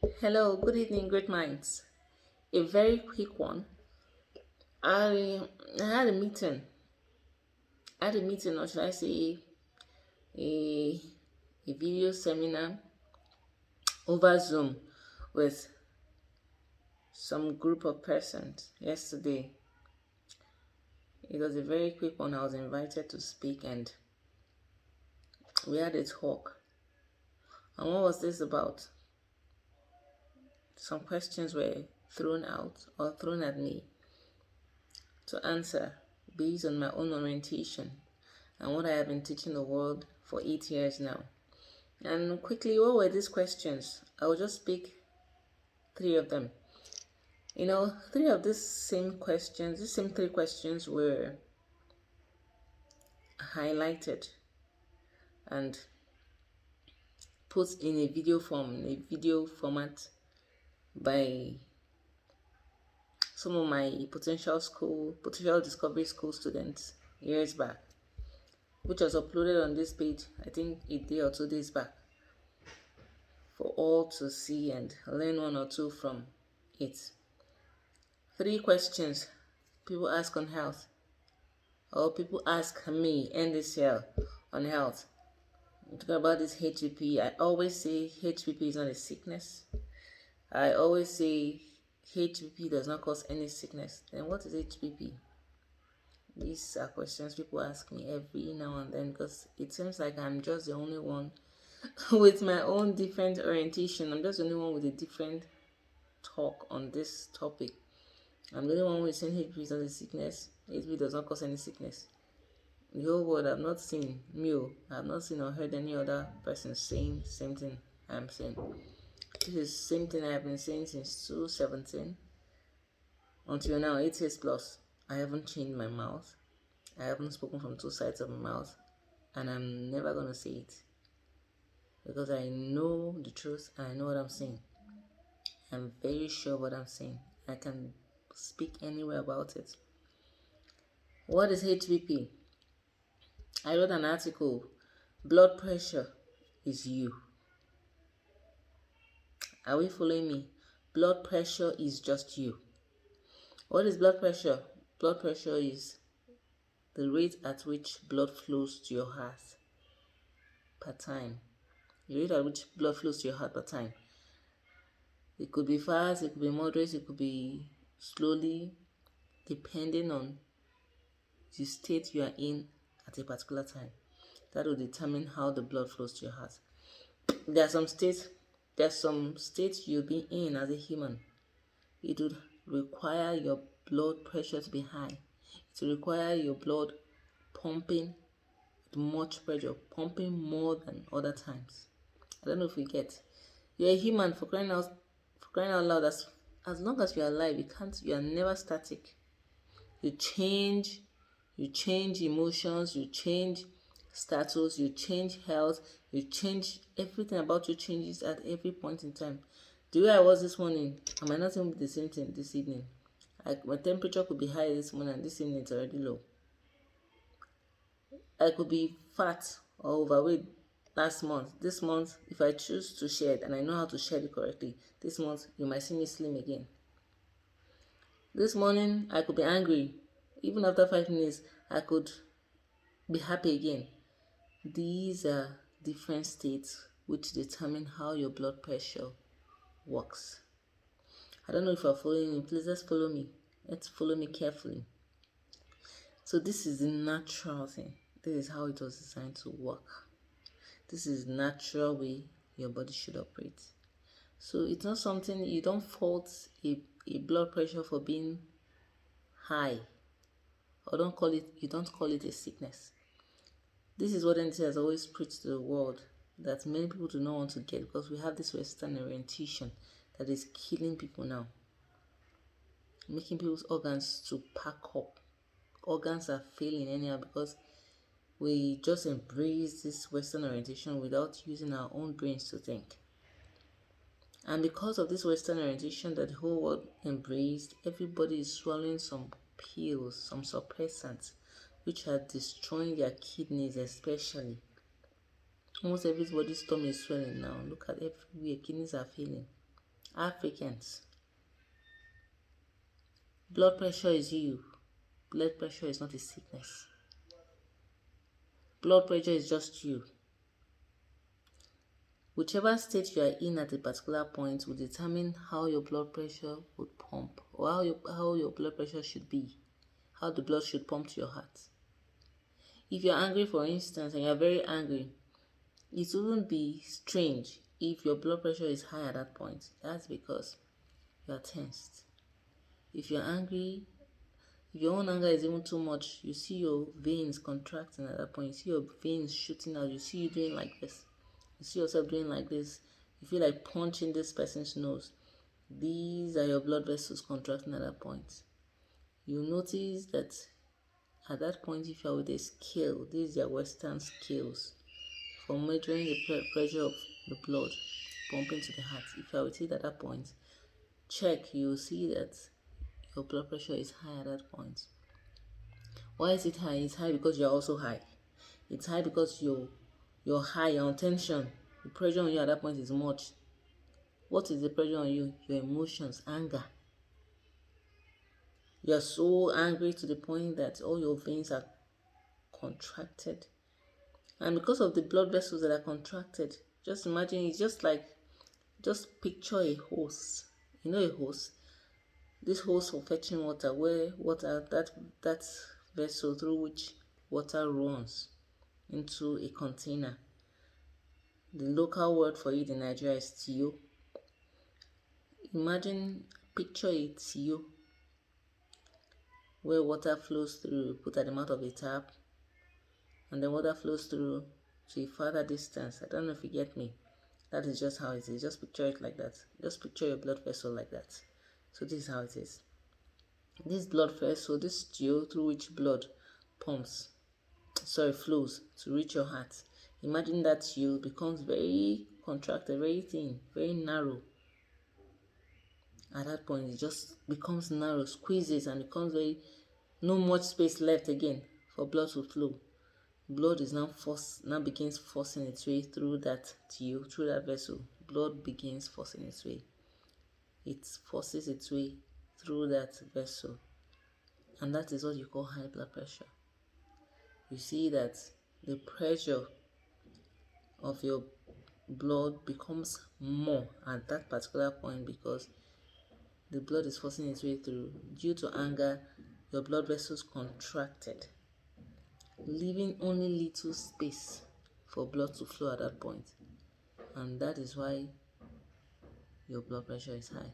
Hello, good evening, great minds. A very quick one. I had a meeting. Or should I say a a video seminar over Zoom with some group of persons yesterday. It was a very quick one. I was invited to speak and we had a talk. And what was this about? Some questions were thrown out or thrown at me to answer based on my own orientation and what I have been teaching the world for 8 years now. And quickly, what were these questions? I will just pick three of them. Three of these same three questions were highlighted and put in a video format by some of my potential discovery school students years back, which was uploaded on this page, I think a day or 2 days back, for all to see and learn one or two from it. Three questions people ask on health, or people ask me in this year on health. Talking about this HPP, I always say HPP is not a sickness. I always say HPP does not cause any sickness. Then what is HPP? These are questions people ask me every now and then because it seems like I'm just the only one with my own different orientation. I'm just the only one with a different talk on this topic. I'm the only one who is saying HPV is not a sickness. HPV does not cause any sickness. The whole world, I've not seen I've not seen or heard any other person saying same thing I'm saying. This is same thing I have been saying since 2017 until now, 8 years plus. I haven't changed my mouth. I haven't spoken from two sides of my mouth, and I'm never gonna say it because I know the truth and I know what I'm saying. I'm very sure what I'm saying. I can speak anywhere about it. What is HBP? I wrote an article. Blood pressure is you. Are we following me? Blood pressure is just you. What is blood pressure? Blood pressure is the rate at which blood flows to your heart per time. The rate at which blood flows to your heart per time. It could be fast, it could be moderate, it could be slowly, depending on the state you are in at a particular time. That will determine how the blood flows to your heart. There's some states you'll be in as a human. It would require your blood pressure to be high. It will require your blood pumping with much pressure, pumping more than other times. I don't know if you get. You're a human, for crying out loud. As long as you're alive, you are never static. You change emotions, you change status, you change health, you change everything about you changes at every point in time. The way I was this morning, I might not even be the same thing this evening. My temperature could be high this morning and this evening it's already low. I could be fat or overweight last month. This month, if I choose to shed and I know how to shed it correctly, this month you might see me slim again. This morning, I could be angry. Even after 5 minutes, I could be happy again. These are different states which determine how your blood pressure works. I don't know if you're following me. Please let's follow me. Let's follow me carefully. So this is the natural thing. This is how it was designed to work. This is the natural way your body should operate. So it's not something you don't fault a blood pressure for being high, or you don't call it a sickness. This is what NT has always preached to the world that many people do not want to get because we have this Western orientation that is killing people now, making people's organs to pack up. Organs are failing anyhow because we just embrace this Western orientation without using our own brains to think. And because of this Western orientation that the whole world embraced, everybody is swallowing some pills, some suppressants, which are destroying their kidneys especially. Almost everybody's stomach is swelling now. Look at everywhere, kidneys are failing. Africans, blood pressure is you. Blood pressure is not a sickness. Blood pressure is just you. Whichever state you are in at a particular point will determine how your blood pressure would pump, or how your blood pressure should be, how the blood should pump to your heart. If you're angry, for instance, and you're very angry, it wouldn't be strange if your blood pressure is high at that point. That's because you are tensed. If you're angry, if your own anger is even too much, you see your veins contracting at that point. You see your veins shooting out. You see you doing like this. You see yourself doing like this. You feel like punching this person's nose. These are your blood vessels contracting at that point. You notice that at that point, if you're with a scale, these are Western scales for measuring the pressure of the blood pumping to the heart. If you're with it at that point, check, you'll see that your blood pressure is high at that point. Why is it high? It's high because you're also high. It's high because you're high, you're on tension. The pressure on you at that point is much. What is the pressure on you? Your emotions, anger. You're so angry to the point that all your veins are contracted. And because of the blood vessels that are contracted, just imagine, it's just picture a hose. You know a hose? This hose for fetching water, where that vessel through which water runs into a container. The local word for it in Nigeria is tiyo. Imagine, picture a tiyo where water flows through, put at the mouth of a tap, and then water flows through to a further distance. I don't know if you get me. That is just how it is. Just picture it like that. Just picture your blood vessel like that. So this is how it is. This blood vessel, this tiyo through which blood flows to reach your heart. Imagine that tiyo becomes very contracted, very thin, very narrow. At that point, it just becomes narrow, squeezes, and becomes no much space left again for blood to flow. Blood is now begins forcing its way through that tiyo, through that vessel. Blood begins forcing its way. It forces its way through that vessel. And that is what you call high blood pressure. You see that the pressure of your blood becomes more at that particular point because the blood is forcing its way through. Due to anger, your blood vessels contracted, leaving only little space for blood to flow at that point. And that is why your blood pressure is high.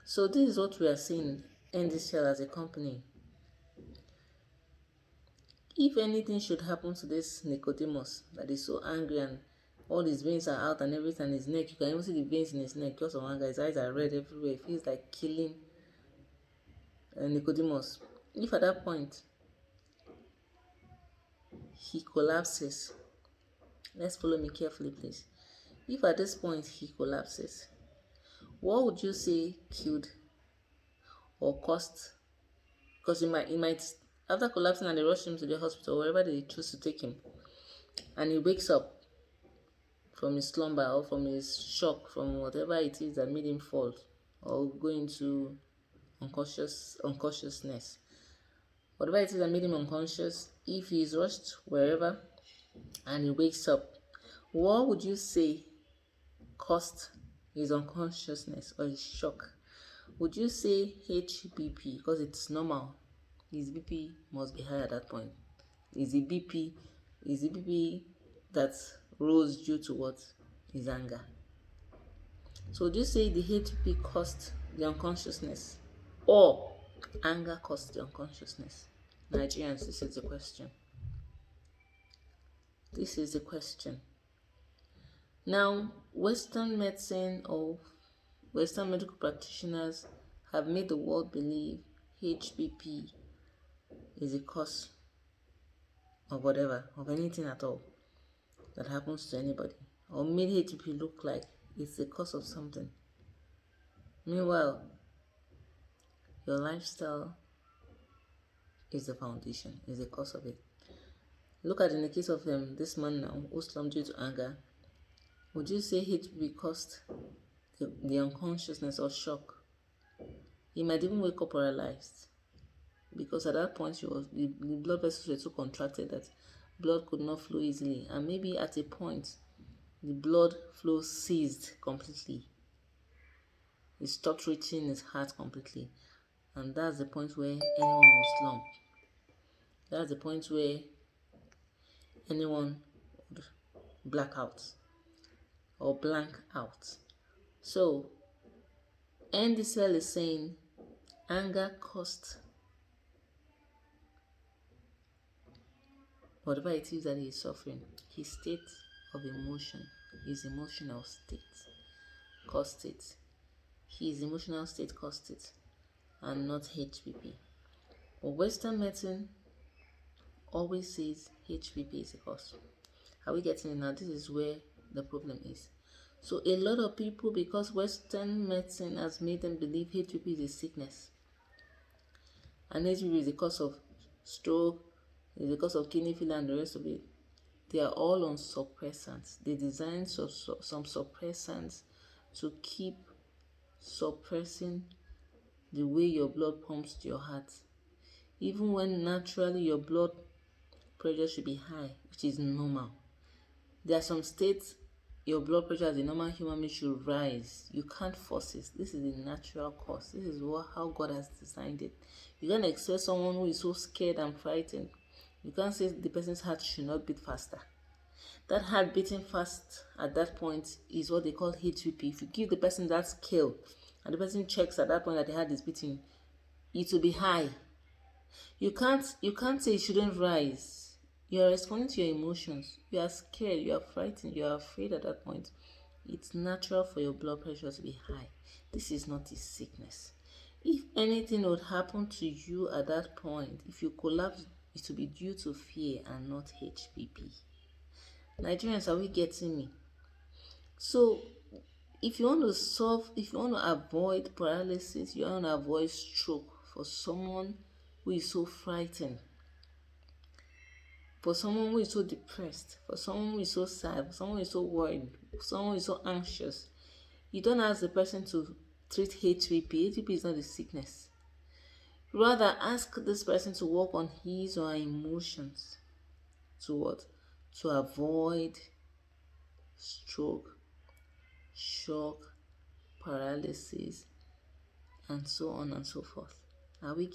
So this is what we are seeing NDCL as a company. If anything should happen to this Nicodemus that is so angry and all his veins are out and everything, his neck, you can even see the veins in his neck because of anger. His eyes are red everywhere. It feels like killing Nicodemus. If at that point he collapses, let's follow me carefully, please. If at this point he collapses, what would you say killed or caused? Because he might, after collapsing and they rush him to the hospital, wherever they choose to take him, and he wakes up from his slumber or from his shock, from whatever it is that made him fall or go into unconsciousness. Whatever it is that made him unconscious, if he is rushed wherever and he wakes up, what would you say caused his unconsciousness or his shock? Would you say HBP because it's normal? His BP must be high at that point. Is the BP that rose due to what? His anger. So do you say the HBP caused the unconsciousness or anger caused the unconsciousness? Nigerians, this is the question. This is the question. Now, Western medicine or Western medical practitioners have made the world believe HBP is a cause of whatever, of anything at all that happens to anybody, or made HBP look like it's the cause of something. Meanwhile, your lifestyle is the foundation, is the cause of it. Look at in the case of this man now who slumped due to anger. Would you say HBP caused the the unconsciousness or shock. He might even wake up paralyzed, because at that point the blood vessels were too contracted that blood could not flow easily, and maybe at a point the blood flow ceased completely. It stopped reaching his heart completely, and that's the point where anyone will slump. That's the point where anyone would black out or blank out. So NDCL is saying anger caused whatever it is that he is suffering, his state of emotion, his emotional state caused it. His emotional state caused it, and not HPP. But Western medicine always says HPP is a cause. Are we getting it now? This is where the problem is. So a lot of people, because Western medicine has made them believe HPP is a sickness, and HPP is the cause of stroke, is the cause of kidney failure, and the rest of it. They are all on suppressants. They design some suppressants to keep suppressing the way your blood pumps to your heart, even when naturally your blood pressure should be high, which is normal. There are some states your blood pressure as a normal human being should rise. You can't force it. This is the natural cause. This is how God has designed it. You can't expect someone who is so scared and frightened. You can't say the person's heart should not beat faster. That heart beating fast at that point is what they call HPP. If you give the person that scale and the person checks at that point that the heart is beating, it will be high. You can't say it shouldn't rise. You are responding to your emotions. You are scared, you are frightened, you are afraid at that point. It's natural for your blood pressure to be high. This is not a sickness. If anything would happen to you at that point, if you collapse, it will be due to fear and not HPP. Nigerians, are we getting me? So if you want to avoid paralysis, you want to avoid stroke for someone who is so frightened, for someone who is so depressed, for someone who is so sad, for someone who is so worried, for someone who is so anxious, you don't ask the person to treat HPP. HPP is not a sickness. Rather, ask this person to work on his or her emotions. To what? To avoid stroke, shock, paralysis, and so on and so forth. Are we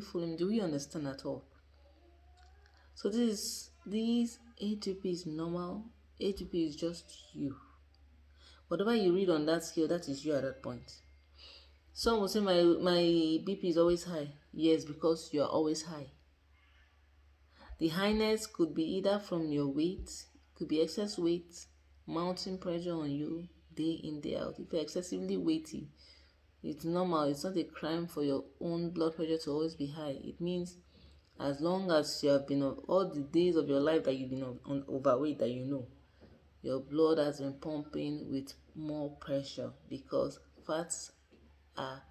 following? Do we understand at all? So this HPP is normal. HPP is just you. Whatever you read on that scale, that is you at that point. Some will say my BP is always high. Yes, because you are always high. The highness could be either from your weight, could be excess weight, mounting pressure on you day in, day out. If you're excessively weighty, it's normal. It's not a crime for your own blood pressure to always be high. It means as long as you have been all the days of your life that you've been on overweight, that you know, your blood has been pumping with more pressure because fats are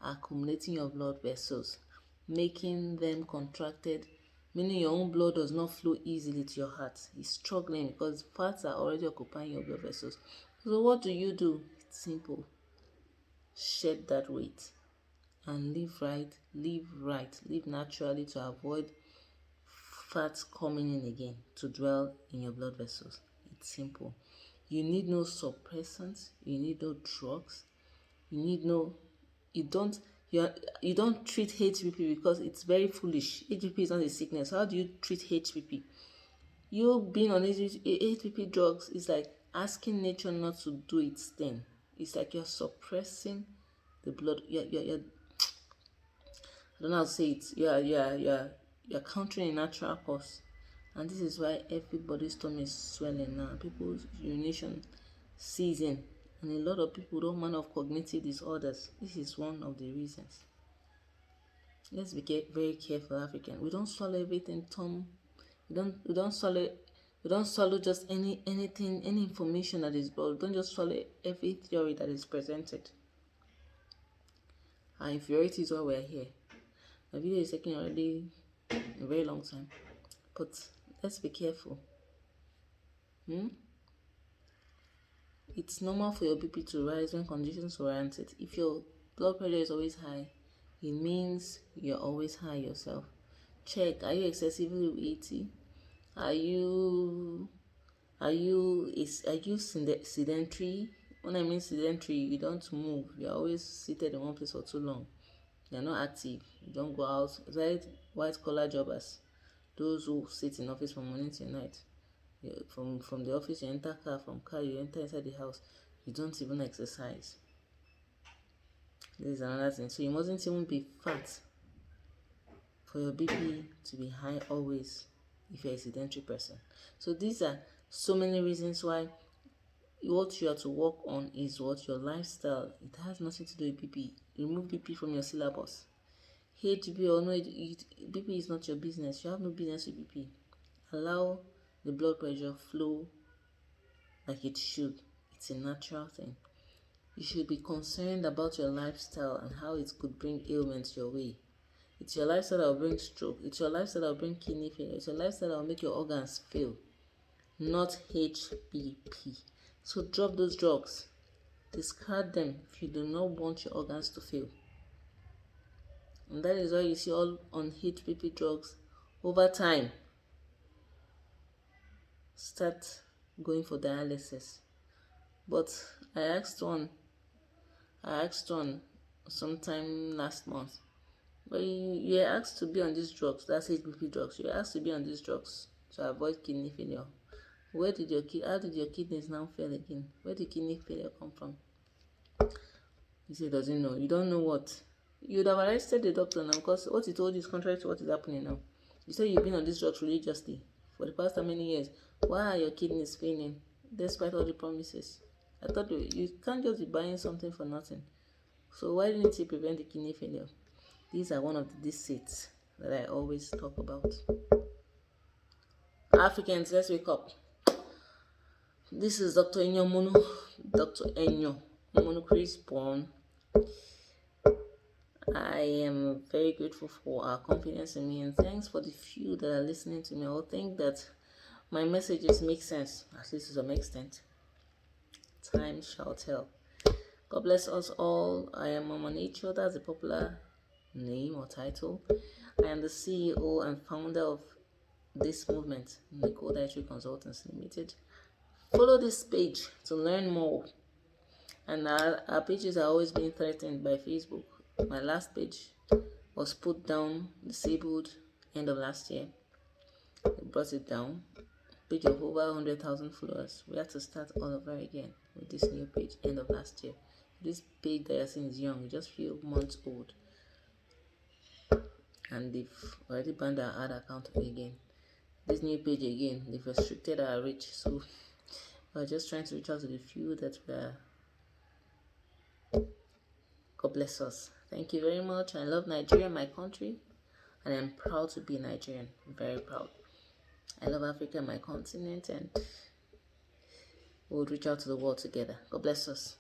accumulating your blood vessels, making them contracted, meaning your own blood does not flow easily to your heart. It's struggling because fats are already occupying your blood vessels. So what do? It's simple. Shed that weight and live naturally to avoid fats coming in again to dwell in your blood vessels. It's simple. You need no suppressants, you need no drugs, you don't treat HPP because it's very foolish. HPP is not a sickness. How do you treat HPP? You being on HPP drugs is like asking nature not to do its thing. It's like you're suppressing the blood. You're I don't know how to say it. You're countering a natural cause, and this is why everybody's stomach is swelling now. People's urination season, and a lot of people don't mind of cognitive disorders. This is one of the reasons. Let's be very careful, African. We don't swallow everything, Tom. We don't swallow just any information that is brought. Don't just swallow every theory that is presented. Our inferiority is why we're here. My video is taking already a very long time, but let's be careful. It's normal for your BP to rise when conditions warrant it. If your blood pressure is always high, it means you're always high yourself. Check, are you excessively weighty? Are you sedentary? When I mean sedentary, you don't move. You're always seated in one place for too long. You're not active. You don't go out. White collar jobbers, those who sit in office from morning till night. From the office you enter car, from car you enter inside the house. You don't even exercise. This is another thing. So you mustn't even be fat for your BP to be high always if you're a sedentary person. So these are so many reasons why what you have to work on is what your lifestyle. It has nothing to do with BP. Remove BP from your syllabus. BP or no, BP is not your business. You have no business with BP. Allow the blood pressure flow like it should. It's a natural thing. You should be concerned about your lifestyle and how it could bring ailments your way. It's your lifestyle that will bring stroke. It's your lifestyle that will bring kidney failure. It's your lifestyle that will make your organs fail, not HBP. So drop those drugs. Discard them if you do not want your organs to fail. And that is why you see all on HBP drugs over time start going for dialysis. But I asked one sometime last month. But you're asked to be on these drugs, that's HBP drugs. You're asked to be on these drugs to avoid kidney failure. How did your kidneys now fail again? Where did kidney failure come from? He said, doesn't know. You don't know what? You would have arrested the doctor now, because what he told you is contrary to what is happening now. You say you've been on these drugs religiously for the past how many years? Why are your kidneys failing despite all the promises? I thought you can't just be buying something for nothing. So why didn't you prevent the kidney failure? These are one of the deceits that I always talk about. Africans, let's wake up. This is Dr. Enyo Mono, Dr. Enyo Mono Chris Born. I am very grateful for our confidence in me, and thanks for the few that are listening to me. I think that my messages make sense, at least to some extent. Time shall tell. God bless us all. I am Mama Nature, that's a popular name or title. I am the CEO and founder of this movement, Nicole Dietary Consultants Limited. Follow this page to learn more. And our pages are always being threatened by Facebook. My last page was put down, disabled, end of last year. They brought it down. Page of over 100,000 followers. We had to start all over again with this new page, end of last year. This page that you're seeing is young, just a few months old. And they've already banned our ad account again. This new page again, they've restricted our reach. So we're just trying to reach out to the few that we are. God bless us. Thank you very much. I love Nigeria, my country, and I'm proud to be Nigerian. I'm very proud. I love Africa, my continent, and we'll reach out to the world together. God bless us.